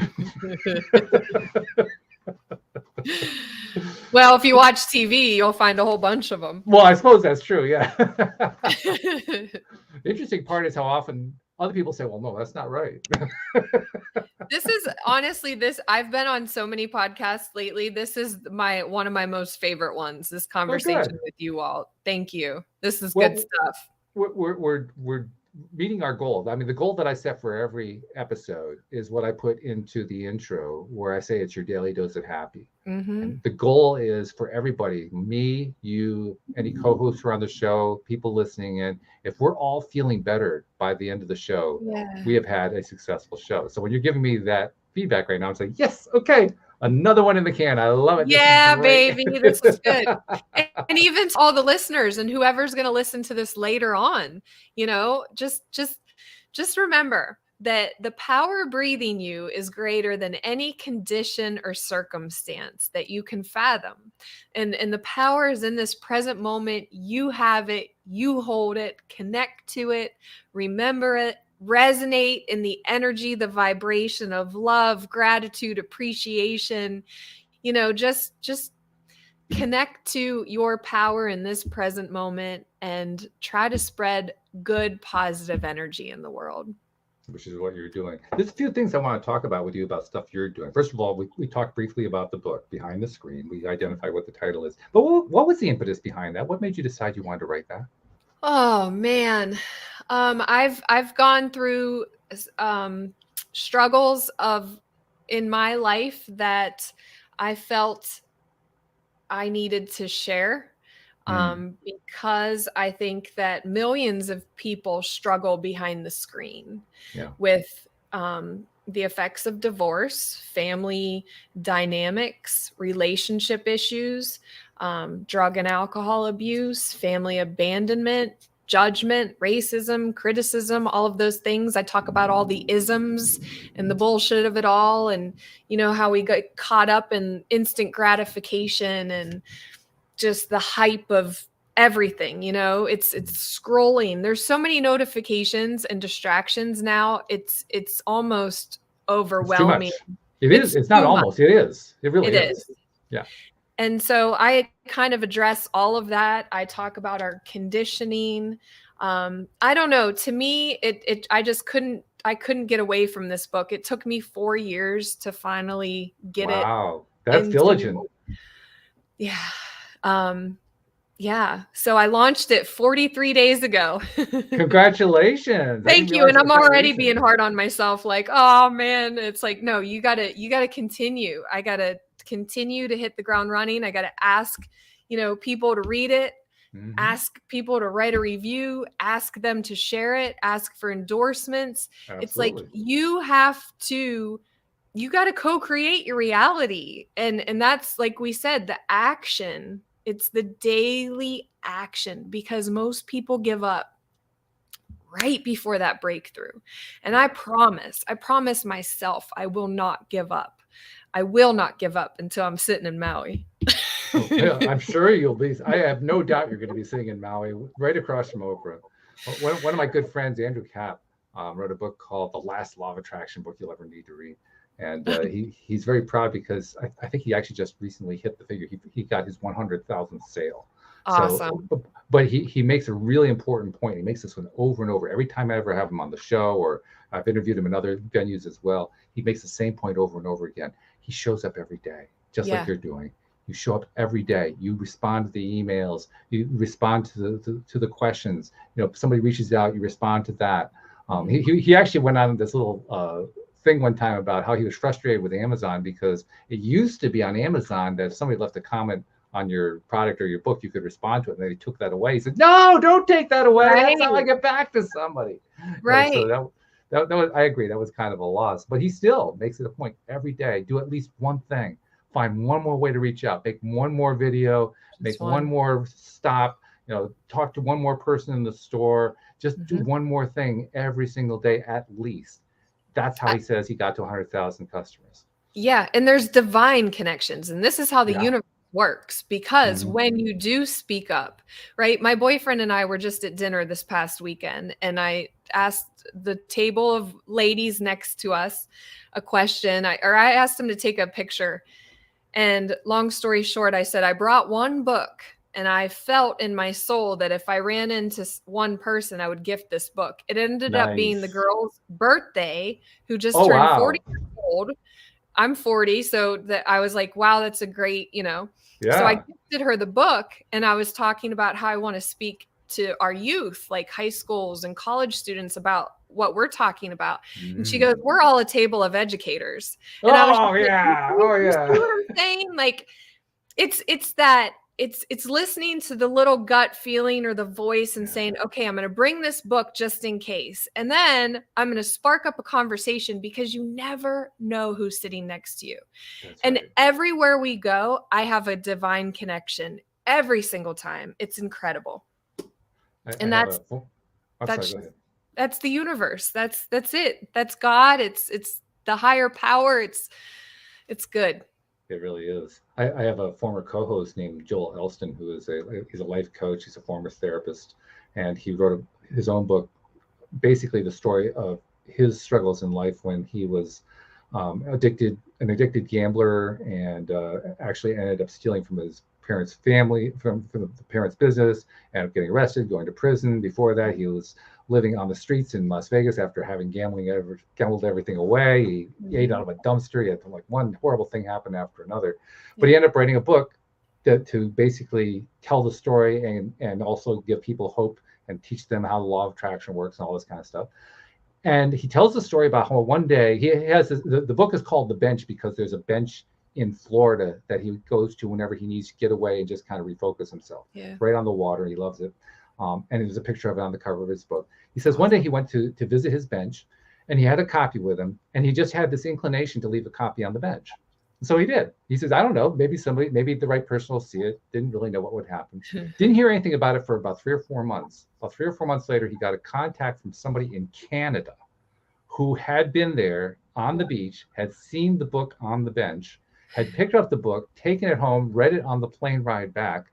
Well, if you watch TV, you'll find a whole bunch of them. Well, I suppose that's true. Yeah. The interesting part is how often other people say, well, no, that's not right. This is honestly I've been on so many podcasts lately. This is one of my most favorite ones, this conversation with you all. Thank you. This is good stuff. We're meeting our goal. I mean, the goal that I set for every episode is what I put into the intro, where I say it's your daily dose of happy. And the goal is for everybody, me, you, any co-hosts who are on the show, people listening in, if we're all feeling better by the end of the show, we have had a successful show. So when you're giving me that feedback right now, I'm saying, yes, okay, another one in the can. I love it. Yeah, baby, this is good. And even to all the listeners and whoever's going to listen to this later on, just remember that the power breathing you is greater than any condition or circumstance that you can fathom. And the power is in this present moment. You have it, you hold it, connect to it, remember it, resonate in the energy, the vibration of love, gratitude, appreciation. Just connect to your power in this present moment and try to spread good, positive energy in the world. Which is what you're doing. There's a few things I want to talk about with you about stuff you're doing. First of all, we talked briefly about the book, Behind the Screen. We identified what the title is. But what was the impetus behind that? What made you decide you wanted to write that? Oh, man. I've gone through struggles in my life that I felt I needed to share. Because I think that millions of people struggle behind the screen with the effects of divorce, family dynamics, relationship issues, drug and alcohol abuse, family abandonment, judgment, racism, criticism, all of those things. I talk about all the isms and the bullshit of it all, and how we get caught up in instant gratification and just the hype of everything. It's scrolling. There's so many notifications and distractions now. It's almost overwhelming. It is. It's not almost. It is. It really is. Yeah. And so I kind of address all of that. I talk about our conditioning. I don't know. To me, I couldn't get away from this book. It took me 4 years to finally get it. Wow. That's diligent. Yeah. So I launched it 43 days ago. Congratulations. Thank you. And I'm already being hard on myself. Like, oh man, it's like, no, you gotta continue. I gotta continue to hit the ground running. I gotta ask, people to read it, ask people to write a review, ask them to share it, ask for endorsements. Absolutely. It's like, you got to co-create your reality. And that's, like we said, the action. It's the daily action, because most people give up right before that breakthrough. And I promise myself, I will not give up. I will not give up until I'm sitting in Maui. Yeah, I'm sure you'll be. I have no doubt you're going to be sitting in Maui, right across from Oprah. One of my good friends, Andrew Kapp, wrote a book called The Last Law of Attraction, book you'll ever need to read. And he's very proud because I think he actually just recently hit the figure. He got his 100,000th sale. Awesome. So, but he makes a really important point. He makes this one over and over. Every time I ever have him on the show, or I've interviewed him in other venues as well, he makes the same point over and over again. He shows up every day, just like you're doing. You show up every day. You respond to the emails. You respond to the questions. Somebody reaches out, you respond to that. He actually went on this little thing one time about how he was frustrated with Amazon, because it used to be on Amazon that if somebody left a comment on your product or your book, you could respond to it, and then he took that away. He said, no, don't take that away. Right. That's how I get back to somebody. Right. So that was, I agree, that was kind of a loss, but he still makes it a point every day. Do at least one thing. Find one more way to reach out. Make one more video. Make one more stop. Talk to one more person in the store. Just do one more thing every single day at least. That's how he says he got to 100,000 customers. Yeah, and there's divine connections, and this is how the Yeah. universe works, because Mhm. when you do speak up, right? My boyfriend and I were just at dinner this past weekend, and I asked the table of ladies next to us a question. I asked them to take a picture, and long story short, I said I brought one book, and I felt in my soul that if I ran into one person, I would gift this book. It ended up being the Nice. girl's birthday, who just Oh, turned 40 wow. years old. I'm 40, so that I was like, wow, that's a great, So I Yeah. gifted her the book, and I was talking about how I want to speak to our youth, like high schools and college students, about what we're talking about. And she goes, Mm. we're all a table of educators. And I was just Oh, like, yeah. Oh, you see yeah. what I'm saying? Like, it's that it's listening to the little gut feeling or the voice and Yeah. saying, okay, I'm going to bring this book just in case, and then I'm going to spark up a conversation, because you never know who's sitting next to you. That's And right. everywhere we go, I have a divine connection every single time. It's incredible. I And have a. Oh, I'm sorry. that's Go just, ahead. that's the universe. That's it. That's God. It's the higher power. It's good. It really is. I have a former co-host named Joel Elston, who is he's a life coach. He's a former therapist, and he wrote his own book, basically the story of his struggles in life when he was an addicted gambler, and actually ended up stealing from his parents' family, from the parents' business, and getting arrested, going to prison. Before that, he was living on the streets in Las Vegas after having gambled everything away. He ate out of a dumpster. He had like one horrible thing happen after another, but he ended up writing a book to basically tell the story and also give people hope and teach them how the law of attraction works and all this kind of stuff. And he tells the story about how one day he has the book is called The Bench, because there's a bench in Florida that he goes to whenever he needs to get away and just kind of refocus himself. Yeah. Right on the water. He loves it. And there's a picture of it on the cover of his book. He says one day he went to visit his bench, and he had a copy with him, and he just had this inclination to leave a copy on the bench. So he did. He says, I don't know, maybe the right person will see it. Didn't really know what would happen. Didn't hear anything about it for about 3 or 4 months. About 3 or 4 months later, he got a contact from somebody in Canada who had been there on the beach, had seen the book on the bench, had picked up the book, taken it home, read it on the plane ride back,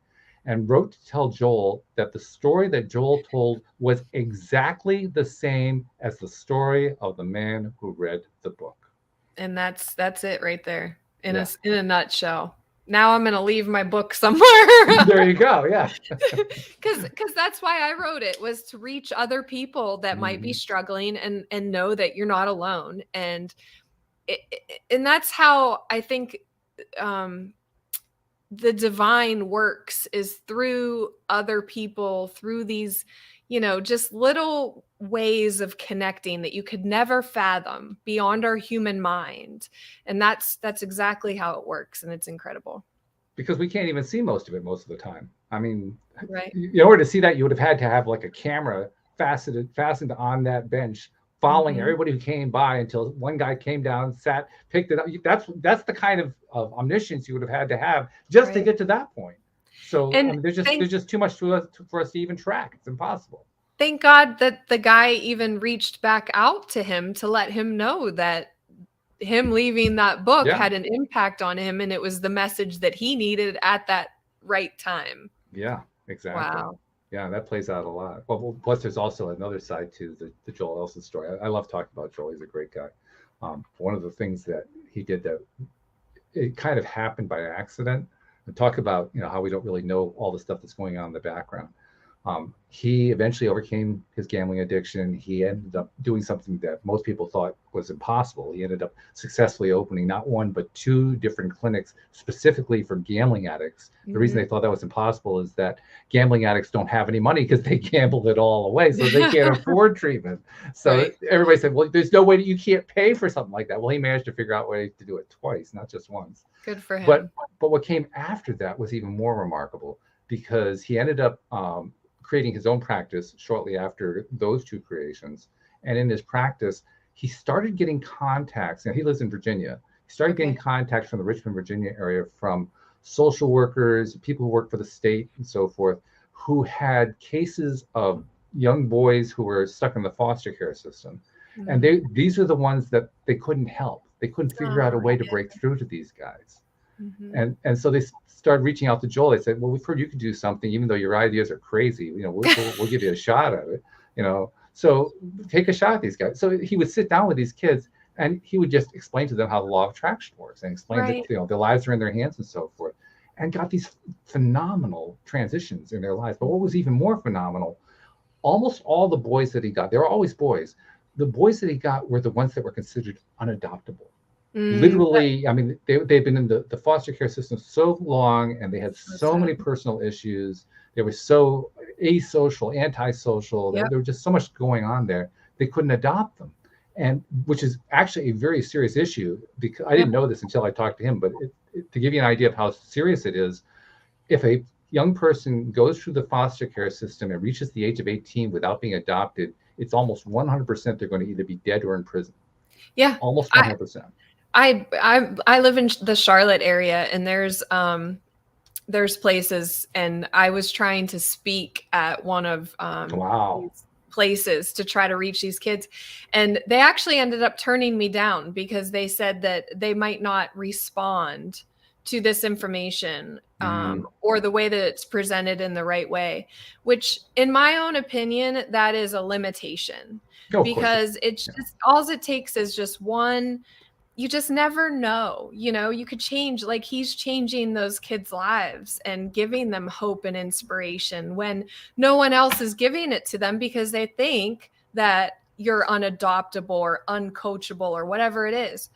and wrote to tell Joel that the story that Joel told was exactly the same as the story of the man who read the book. And that's it right there in Yeah. a nutshell. Now I'm going to leave my book somewhere. There you go. Yeah. Because that's why I wrote it, was to reach other people that might be struggling and know that you're not alone. And and that's how I think the divine works, is through other people, through these, just little ways of connecting that you could never fathom beyond our human mind. And that's exactly how it works. And it's incredible. Because we can't even see most of it most of the time. I mean, right. In order to see that, you would have had to have like a camera fastened on that bench, following everybody who came by until one guy came down, sat, picked it up. That's the kind of omniscience you would have had to have just to get to that point. So I mean, there's just too much for us to even track. It's impossible. Thank God that the guy even reached back out to him to let him know that him leaving that book had an impact on him, and it was the message that he needed at that right time. Yeah, exactly. Wow. Yeah, that plays out a lot. Well, plus there's also another side to the Joel Elson story. I love talking about Joel. He's a great guy. One of the things that he did that it kind of happened by accident, and talk about how we don't really know all the stuff that's going on in the background. He eventually overcame his gambling addiction. He ended up doing something that most people thought was impossible. He ended up successfully opening not one, but 2 different clinics specifically for gambling addicts. The reason they thought that was impossible is that gambling addicts don't have any money because they gambled it all away. So they can't afford treatment. So everybody said, well, there's no way that you can't pay for something like that. Well, he managed to figure out a way to do it twice, not just once. Good for him. But what came after that was even more remarkable, because he ended up creating his own practice shortly after those 2 creations. And in his practice, he started getting contacts. He lives in Virginia. He started getting contacts from the Richmond, Virginia area, from social workers, people who work for the state and so forth, who had cases of young boys who were stuck in the foster care system. And these are the ones that they couldn't help. They couldn't figure out a way to yeah. break through to these guys. Mhm. And so they started reaching out to Joel. They said, well, we've heard you can do something, even though your ideas are crazy. You know, we'll give you a shot at it, you know. So take a shot at these guys. So he would sit down with these kids and he would just explain to them how the law of attraction works and explain that, Right. you know, their lives are in their hands and so forth, and got these phenomenal transitions in their lives. But what was even more phenomenal, almost all the boys that he got, they were always boys. The boys that he got were the ones that were considered unadoptable. Literally, I mean, they've been in the foster care system so long, and they had so many personal issues. They were so asocial, antisocial. Yep. There was just so much going on there. They couldn't adopt them, and which is actually a very serious issue. Because I didn't know this until I talked to him, but to give you an idea of how serious it is, if a young person goes through the foster care system and reaches the age of 18 without being adopted, it's almost 100% they're going to either be dead or in prison. Yeah. Almost 100%. I live in the Charlotte area, and there's places, and I was trying to speak at one of Wow. these places to try to reach these kids, and they actually ended up turning me down because they said that they might not respond to this information or the way that it's presented in the right way, which in my own opinion, that is a limitation. Because it's just all it takes is just one. You just never know, you know, you could change, like he's changing those kids' lives and giving them hope and inspiration when no one else is giving it to them because they think that you're unadoptable or uncoachable or whatever it is.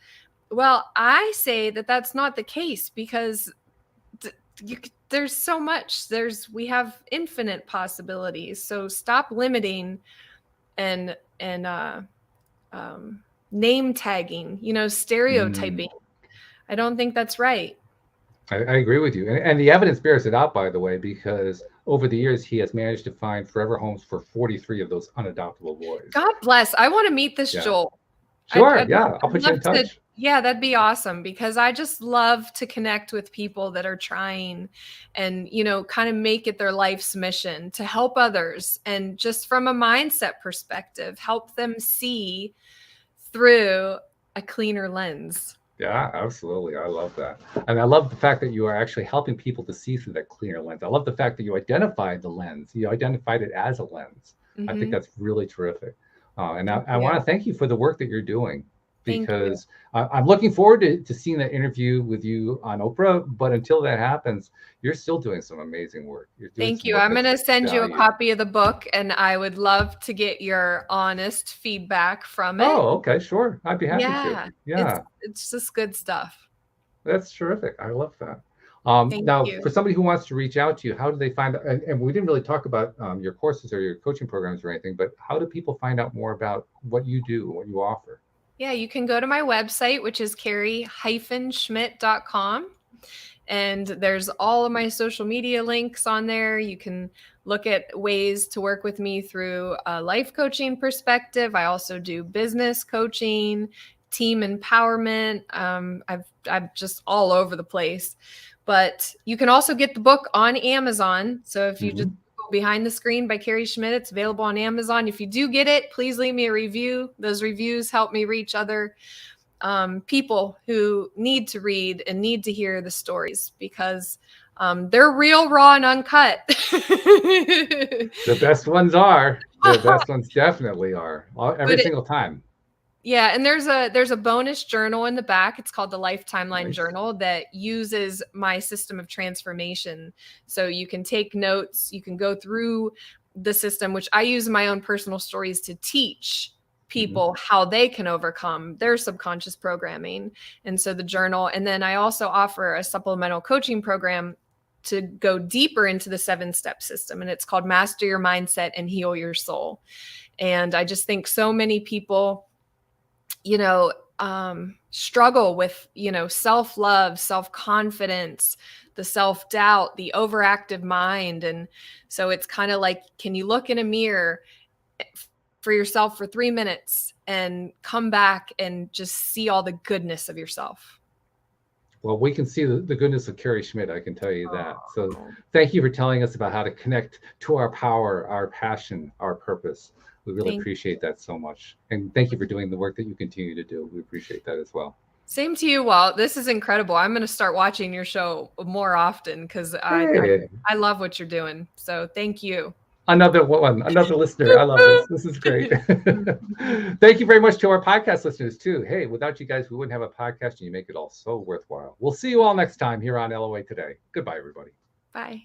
Well, I say that that's not the case because there's so much, we have infinite possibilities. So stop limiting and name tagging, you know, stereotyping. I don't think that's right. I agree with you. And the evidence bears it out, by the way, because over the years, he has managed to find forever homes for 43 of those unadoptable boys. God bless. I want to meet this Joel. Sure. I'll put you in touch. Yeah, that'd be awesome because I just love to connect with people that are trying and, you know, kind of make it their life's mission to help others. And just from a mindset perspective, help them see through a cleaner lens. Yeah, absolutely. I love that. And I love the fact that you are actually helping people to see through that cleaner lens. I love the fact that you identified the lens. You identified it as a lens. I think that's really terrific. And I want to thank you for the work that you're doing, because I'm looking forward to seeing that interview with you on Oprah. But until that happens, you're still doing some amazing work. Thank you. I'm going to send you a copy of the book, and I would love to get your honest feedback from it. Oh, okay, sure. I'd be happy to. Yeah. It's just good stuff. That's terrific. I love that. Thank now, you. for somebody who wants to reach out to you, how do they find out? And we didn't really talk about your courses or your coaching programs or anything, but how do people find out more about what you do, what you offer? Yeah, you can go to my website, which is Carrie-Schmidt.com. And there's all of my social media links on there. You can look at ways to work with me through a life coaching perspective. I also do business coaching, team empowerment. I'm just all over the place. But you can also get the book on Amazon. So if you just go Behind the Screen by Carrie Schmidt, it's available on Amazon. If you do get it, please leave me a review. Those reviews help me reach other people who need to read and need to hear the stories, because they're real, raw, and uncut. The best ones are. The best ones definitely are. Every single time. Yeah, and there's a bonus journal in the back. It's called the Life Timeline Journal that uses my system of transformation. So you can take notes, you can go through the system, which I use in my own personal stories to teach people how they can overcome their subconscious programming. And so the journal, and then I also offer a supplemental coaching program to go deeper into the 7-step system. And it's called Master Your Mindset and Heal Your Soul. And I just think so many people, you know, struggle with, you know, self-love, self-confidence, the self-doubt, the overactive mind. And so it's kind of like, can you look in a mirror for yourself for 3 minutes and come back and just see all the goodness of yourself? Well, we can see the goodness of Carrie Schmidt, I can tell you that. So thank you for telling us about how to connect to our power, our passion, our purpose. We really appreciate that so much. And thank you for doing the work that you continue to do. We appreciate that as well. Same to you, Walt. This is incredible. I'm going to start watching your show more often because Hey. I love what you're doing. So thank you. Another listener. I love this. This is great. Thank you very much to our podcast listeners too. Hey, without you guys, we wouldn't have a podcast, and you make it all so worthwhile. We'll see you all next time here on LOA Today. Goodbye, everybody. Bye.